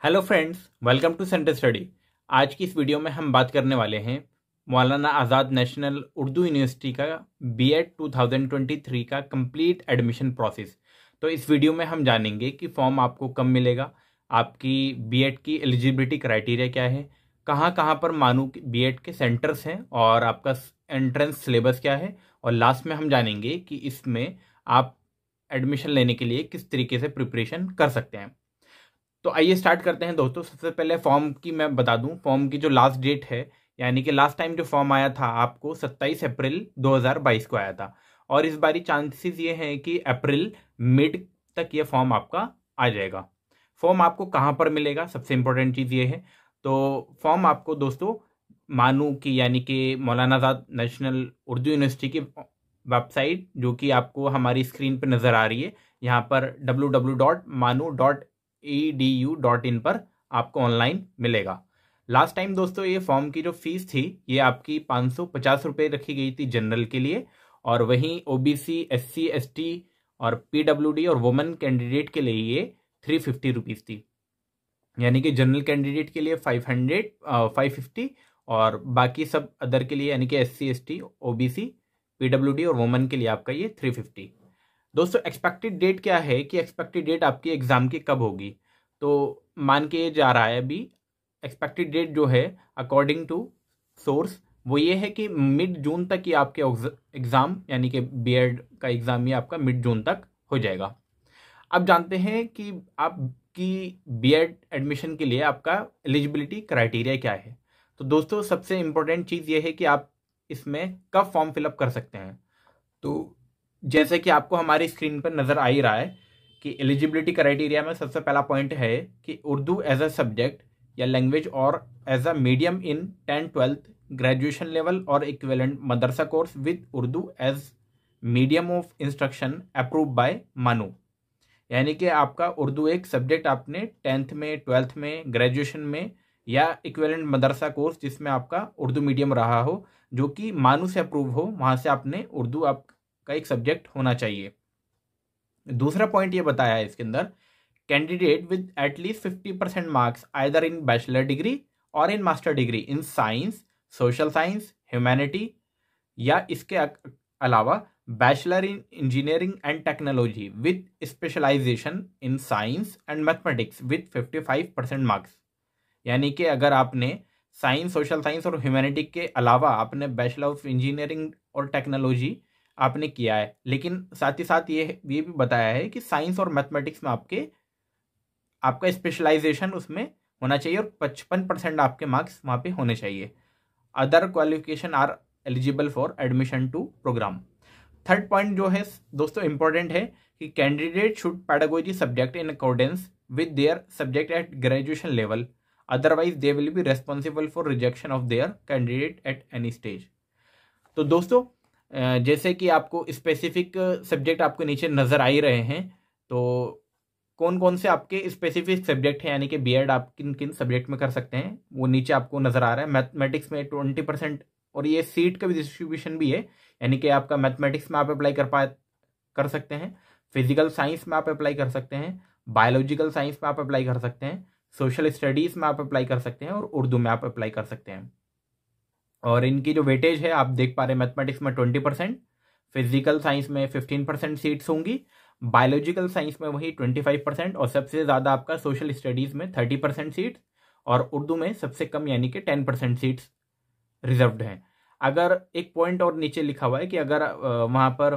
Hello friends, welcome to centre study. आज की इस वीडियो में हम बात करने वाले हैं मौलाना आज़ाद नेशनल उर्दू यूनिवर्सिटी का बीएड 2023 का कंप्लीट एडमिशन प्रोसेस। तो इस वीडियो में हम जानेंगे कि फॉर्म आपको कब मिलेगा, आपकी बीएड की एलिजिबिलिटी क्राइटेरिया क्या है, कहाँ कहाँ पर मानू बीएड के सेंटर्स हैं और आपका एंट्रेंस सिलेबस क्या है, और लास्ट में हम जानेंगे कि इसमें आप एडमिशन लेने के लिए किस तरीके से प्रिपरेशन कर सकते हैं। तो आइए स्टार्ट करते हैं दोस्तों। सबसे पहले फॉर्म की मैं बता दूं, फॉर्म की जो लास्ट डेट है, यानी कि लास्ट टाइम जो फॉर्म आया था आपको 27 अप्रैल 2022 को आया था, और इस बारी चांसेस ये हैं कि अप्रैल मिड तक ये फॉर्म आपका आ जाएगा। फॉर्म आपको कहाँ पर मिलेगा, सबसे इंपॉर्टेंट चीज़ ये है। तो फॉर्म आपको दोस्तों मानू की यानी कि मौलाना आज़ाद नेशनल उर्दू यूनिवर्सिटी की वेबसाइट, जो कि आपको हमारी स्क्रीन पर नज़र आ रही है यहाँ पर www.manu.edu.in पर आपको ऑनलाइन मिलेगा। लास्ट टाइम दोस्तों ये फॉर्म की जो फीस थी ये आपकी 550 रुपये रखी गई थी जनरल के लिए, और वहीं ओबीसी, एससी, एसटी और पीडब्ल्यूडी और वुमेन कैंडिडेट के लिए ये 350 रुपीज़ थी। यानी कि जनरल कैंडिडेट के लिए 550 और बाकी सब अदर के लिए यानी कि एससी, एसटी, ओबीसी, पीडब्ल्यूडी और वुमेन के लिए आपका ये 350। दोस्तों एक्सपेक्टेड डेट क्या है कि एक्सपेक्टेड डेट आपकी एग्ज़ाम की कब होगी, तो मान के जा रहा है अभी एक्सपेक्टेड डेट जो है अकॉर्डिंग टू सोर्स वो ये है कि मिड जून तक ये आपके एग्ज़ाम यानी कि बीएड का एग्ज़ाम ये आपका मिड जून तक हो जाएगा। अब जानते हैं कि आपकी बीएड एडमिशन के लिए आपका एलिजिबिलिटी क्राइटेरिया क्या है। तो दोस्तों सबसे इम्पोर्टेंट चीज़ ये है कि आप इसमें कब फॉर्म फिलअप कर सकते हैं। तो जैसे कि आपको हमारी स्क्रीन पर नज़र आ ही रहा है कि एलिजिबिलिटी क्राइटेरिया में सबसे पहला पॉइंट है कि उर्दू एज अ सब्जेक्ट या लैंग्वेज और as a medium in 10th-12th graduation level और इक्विवेलेंट मदरसा course with Urdu as medium of instruction approve by MANUU. यानी कि आपका उर्दू एक सब्जेक्ट आपने 10th में, 12th में, ग्रेजुएशन में या इक्विवेलेंट मदरसा कोर्स जिसमें आपका उर्दू मीडियम रहा हो, जो कि मानू से अप्रूव हो, वहाँ से आपने उर्दू आपका एक सब्जेक्ट होना चाहिए। दूसरा पॉइंट ये बताया है इसके अंदर, candidate with at least 50% marks either in bachelor degree और in master degree in science, social science, humanity या इसके अलावा bachelor in engineering and technology with specialization in science and mathematics with 55% marks. यानी कि अगर आपने साइंस, सोशल साइंस और humanity के अलावा आपने बैचलर ऑफ इंजीनियरिंग और टेक्नोलॉजी आपने किया है, लेकिन साथ ही साथ ये भी बताया है कि साइंस और मैथमेटिक्स में आपका स्पेशलाइजेशन उसमें होना चाहिए और 55% आपके मार्क्स वहाँ पे होने चाहिए। Other qualification are eligible for admission to programme. Third point जो है दोस्तों इंपॉर्टेंट है कि candidate should pedagogy subject in accordance with their subject at graduation level, otherwise they will be responsible for rejection of their candidate at any stage. तो दोस्तों जैसे कि आपको स्पेसिफिक सब्जेक्ट आपको नीचे नज़र आ ही रहे हैं, तो कौन कौन से आपके स्पेसिफिक सब्जेक्ट हैं यानी कि बीएड आप किन किन सब्जेक्ट में कर सकते हैं वो नीचे आपको नज़र आ रहा है। मैथमेटिक्स में 20%, और ये सीट का भी डिस्ट्रीब्यूशन भी है, यानी कि आपका मैथमेटिक्स में आप अप्लाई कर सकते हैं, फिजिकल साइंस में आप अप्लाई कर सकते हैं, बायोलॉजिकल साइंस में आप अप्लाई कर सकते हैं, सोशल स्टडीज़ में आप अप्लाई कर सकते हैं और उर्दू में आप अप्लाई कर सकते हैं। और इनकी जो वेटेज है आप देख पा रहे हैं, मैथमेटिक्स में 20%, फिजिकल साइंस में 15% सीट्स होंगी, बायोलॉजिकल साइंस में वही 25%, और सबसे ज़्यादा आपका सोशल स्टडीज़ में 30% सीट्स, और उर्दू में सबसे कम यानी कि 10% सीट्स रिजर्व्ड हैं। अगर एक पॉइंट और नीचे लिखा हुआ है कि अगर वहाँ पर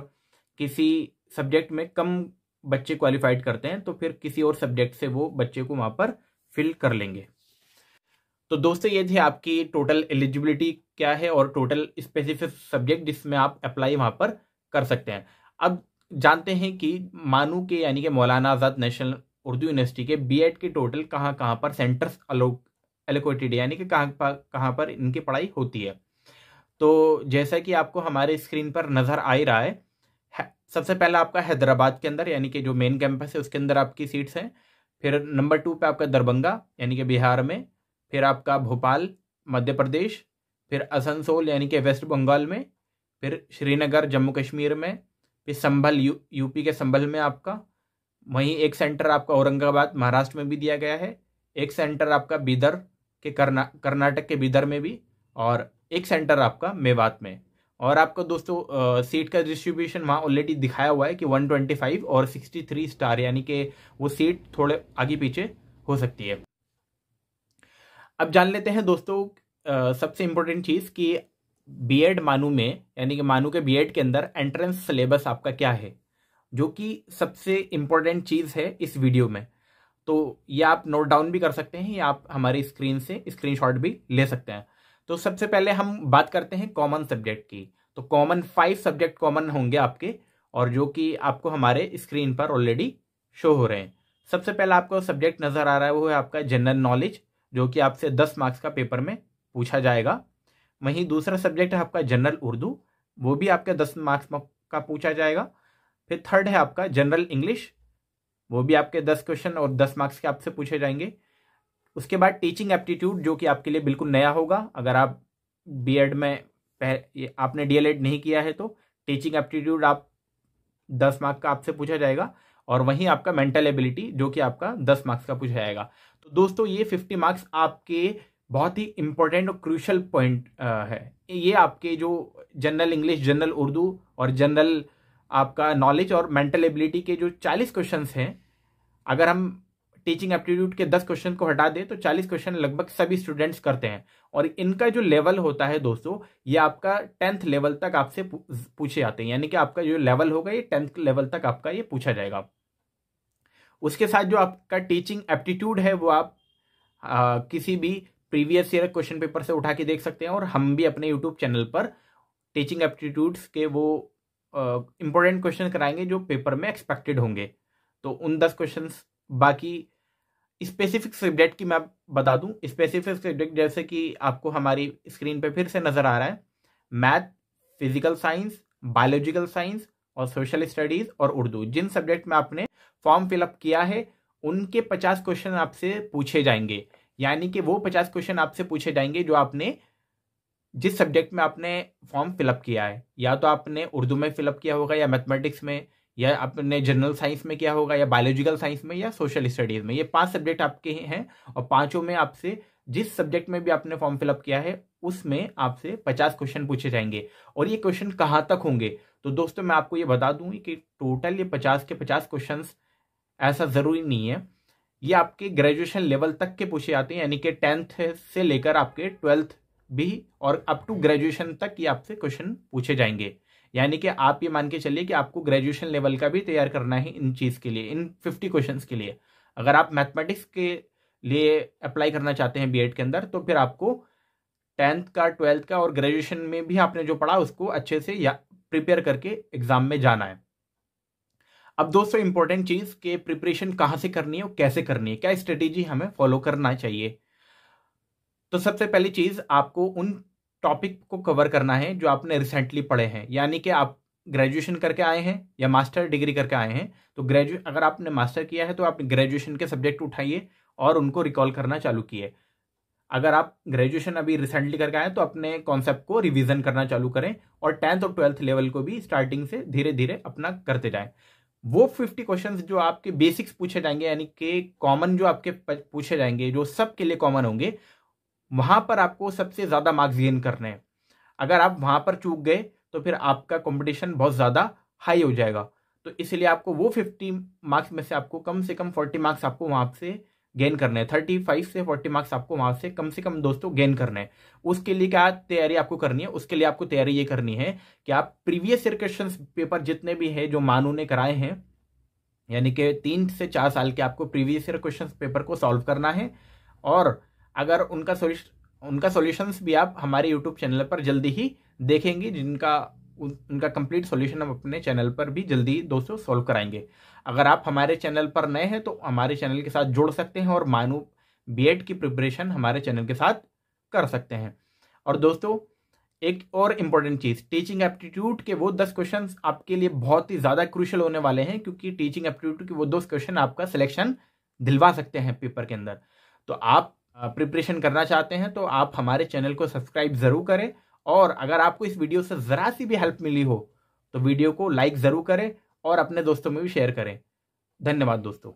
किसी सब्जेक्ट में कम बच्चे क्वालिफाइड करते हैं तो फिर किसी और सब्जेक्ट से वो बच्चे को वहाँ पर फिल कर लेंगे। तो दोस्तों ये थी आपकी टोटल एलिजिबिलिटी क्या है और टोटल स्पेसिफिक सब्जेक्ट जिसमें आप अप्लाई वहाँ पर कर सकते हैं। अब जानते हैं कि मानू के यानी कि मौलाना आज़ाद नेशनल उर्दू यूनिवर्सिटी के बीएड के टोटल कहाँ कहाँ पर सेंटर्स एलोकेटेड यानी कि कहाँ पर इनकी पढ़ाई होती है। तो जैसा कि आपको हमारे स्क्रीन पर नज़र आ ही रहा है, सबसे पहला आपका हैदराबाद के अंदर यानी कि जो मेन कैंपस है उसके अंदर आपकी सीट्स हैं। फिर नंबर 2 पे आपका दरभंगा यानी कि बिहार में, फिर आपका भोपाल मध्य प्रदेश, फिर आसनसोल यानी कि वेस्ट बंगाल में, फिर श्रीनगर जम्मू कश्मीर में, फिर संभल यूपी के संभल में आपका, वहीं एक सेंटर आपका औरंगाबाद महाराष्ट्र में भी दिया गया है, एक सेंटर आपका बीदर के कर्नाटक के बीदर में भी, और एक सेंटर आपका मेवात में। और आपको दोस्तों सीट का डिस्ट्रीब्यूशन वहाँ ऑलरेडी दिखाया हुआ है कि 125 और 63 स्टार, यानी कि वो सीट थोड़े आगे पीछे हो सकती है। अब जान लेते हैं दोस्तों सबसे इम्पोर्टेंट चीज़ कि बीएड मानू में, यानी कि मानू के बीएड के अंदर एंट्रेंस सिलेबस आपका क्या है, जो कि सबसे इम्पोर्टेंट चीज़ है इस वीडियो में। तो ये आप नोट डाउन भी कर सकते हैं या आप हमारी स्क्रीन से स्क्रीनशॉट भी ले सकते हैं। तो सबसे पहले हम बात करते हैं कॉमन सब्जेक्ट की। तो कॉमन 5 सब्जेक्ट कॉमन होंगे आपके, और जो कि आपको हमारे स्क्रीन पर ऑलरेडी शो हो रहे हैं। सबसे पहला आपको सब्जेक्ट नज़र आ रहा है वो है आपका जनरल नॉलेज, जो कि आपसे 10 मार्क्स का पेपर में पूछा जाएगा। वहीं दूसरा सब्जेक्ट है आपका जनरल उर्दू, वो भी आपके 10 मार्क्स का पूछा जाएगा। फिर थर्ड है आपका जनरल इंग्लिश, वो भी आपके 10 क्वेश्चन और 10 मार्क्स के आपसे पूछे जाएंगे। उसके बाद टीचिंग एप्टीट्यूड, जो कि आपके लिए बिल्कुल नया होगा। अगर आप बीएड में आपने डीएलएड नहीं किया है तो टीचिंग एप्टीट्यूड आप 10 मार्क्स का आपसे पूछा जाएगा। और वहीं आपका मेंटल एबिलिटी, जो कि आपका 10 मार्क्स का पूछा जाएगा। तो दोस्तों ये 50 मार्क्स आपके बहुत ही इंपॉर्टेंट और क्रूशियल पॉइंट है। ये आपके जो जनरल इंग्लिश, जनरल उर्दू और जनरल आपका नॉलेज और मेंटल एबिलिटी के जो 40 क्वेश्चंस हैं, अगर हम टीचिंग एप्टीट्यूड के 10 क्वेश्चन को हटा दें तो 40 क्वेश्चन लगभग सभी स्टूडेंट्स करते हैं। और इनका जो लेवल होता है दोस्तों, ये आपका 10th लेवल तक आपसे पूछे जाते हैं, यानी कि आपका जो लेवल होगा ये 10th लेवल तक आपका ये पूछा जाएगा। उसके साथ जो आपका टीचिंग एप्टीट्यूड है वो आप किसी भी प्रीवियस ईयर क्वेश्चन पेपर से उठा के देख सकते हैं, और हम भी अपने यूट्यूब चैनल पर टीचिंग एप्टीट्यूड्स के वो इंपॉर्टेंट क्वेश्चन कराएंगे जो पेपर में एक्सपेक्टेड होंगे। तो उन 10 क्वेश्चन, बाकी स्पेसिफिक सब्जेक्ट की मैं बता दूं, स्पेसिफिक सब्जेक्ट जैसे कि आपको हमारी स्क्रीन पे फिर से नजर आ रहा है, math, physical science, biological science और सोशल स्टडीज और उर्दू। जिन सब्जेक्ट में आपने फॉर्म फिलअप किया है उनके 50 क्वेश्चन आपसे पूछे जाएंगे, यानी कि वो 50 क्वेश्चन आपसे पूछे जाएंगे जो आपने जिस सब्जेक्ट में आपने फॉर्म फिलअप किया है। या तो आपने उर्दू में फिलअप किया होगा, या मैथमेटिक्स में, या आपने जनरल साइंस में किया होगा, या बायोलॉजिकल साइंस में, या सोशल स्टडीज में। ये 5 सब्जेक्ट आपके हैं, और पांचों में आपसे जिस सब्जेक्ट में भी आपने फॉर्म फिलअप किया है उसमें आपसे 50 क्वेश्चन पूछे जाएंगे। और ये क्वेश्चन कहाँ तक होंगे, तो दोस्तों मैं आपको ये बता दूं कि टोटल ये 50 के 50 क्वेश्चन ऐसा जरूरी नहीं है, ये आपके ग्रेजुएशन लेवल तक के पूछे जाते हैं, यानी कि 10th से लेकर आपके 12th भी और अप टू ग्रेजुएशन तक ये आपसे क्वेश्चन पूछे जाएंगे। यानी कि आप ये मान के चलिए कि आपको ग्रेजुएशन लेवल का भी तैयार करना है इन चीज के लिए, इन 50 क्वेश्चंस के लिए। अगर आप मैथमेटिक्स के लिए अप्लाई करना चाहते हैं बीएड के अंदर, तो फिर आपको 10th का, 12th का और ग्रेजुएशन में भी आपने जो पढ़ा उसको अच्छे से प्रिपेयर करके एग्जाम में जाना है। अब दोस्तों इंपॉर्टेंट चीज के प्रिपरेशन कहाँ से करनी है और कैसे करनी है, क्या स्ट्रेटेजी हमें फॉलो करना चाहिए। तो सबसे पहली चीज, आपको उन टॉपिक को कवर करना है जो आपने रिसेंटली पढ़े हैं। यानी कि आप ग्रेजुएशन करके आए हैं या मास्टर डिग्री करके आए हैं, तो अगर आपने मास्टर किया है तो आप ग्रेजुएशन के सब्जेक्ट उठाइए और उनको रिकॉल करना चालू किए। अगर आप ग्रेजुएशन अभी रिसेंटली करके आए तो अपने कॉन्सेप्ट को रिवीजन करना चालू करें, और 10th और 12th लेवल को भी स्टार्टिंग से धीरे धीरे अपना करते जाएं। वो 50 क्वेश्चंस जो आपके बेसिक्स पूछे जाएंगे, यानी कि कॉमन जो आपके पूछे जाएंगे, जो सबके लिए कॉमन होंगे, वहां पर आपको सबसे ज्यादा मार्क्स गेन करने हैं। अगर आप वहां पर चूक गए तो फिर आपका कंपटीशन बहुत ज्यादा हाई हो जाएगा। तो इसलिए आपको वो 50 मार्क्स में से कम 40 मार्क्स आपको वहां से गेन करने हैं। 35 से 40 मार्क्स आपको वहां से कम दोस्तों गेन करने हैं। उसके लिए क्या तैयारी आपको करनी है, उसके लिए आपको तैयारी ये करनी है कि आप प्रीवियस ईयर क्वेश्चन पेपर जितने भी है जो मानू ने कराए हैं, यानी कि 3 से 4 साल के आपको प्रीवियस ईयर क्वेश्चन पेपर को सॉल्व करना है। और अगर उनका सॉल्यूशंस भी आप हमारे यूट्यूब चैनल पर जल्दी ही देखेंगे, उनका कंप्लीट सॉल्यूशन हम अपने चैनल पर भी जल्दी दोस्तों सॉल्व कराएंगे। अगर आप हमारे चैनल पर नए हैं तो हमारे चैनल के साथ जुड़ सकते हैं और मानू बीएड की प्रिपरेशन हमारे चैनल के साथ कर सकते हैं। और दोस्तों एक और इम्पॉर्टेंट चीज, टीचिंग एप्टीट्यूड के वो 10 क्वेश्चन आपके लिए बहुत ही ज्यादा क्रूशियल होने वाले हैं, क्योंकि टीचिंग एप्टीट्यूड के वो 2 क्वेश्चन आपका सिलेक्शन दिलवा सकते हैं पेपर के अंदर। तो आप प्रिपरेशन करना चाहते हैं तो आप हमारे चैनल को सब्सक्राइब जरूर करें, और अगर आपको इस वीडियो से जरा सी भी हेल्प मिली हो तो वीडियो को लाइक जरूर करें और अपने दोस्तों में भी शेयर करें। धन्यवाद दोस्तों।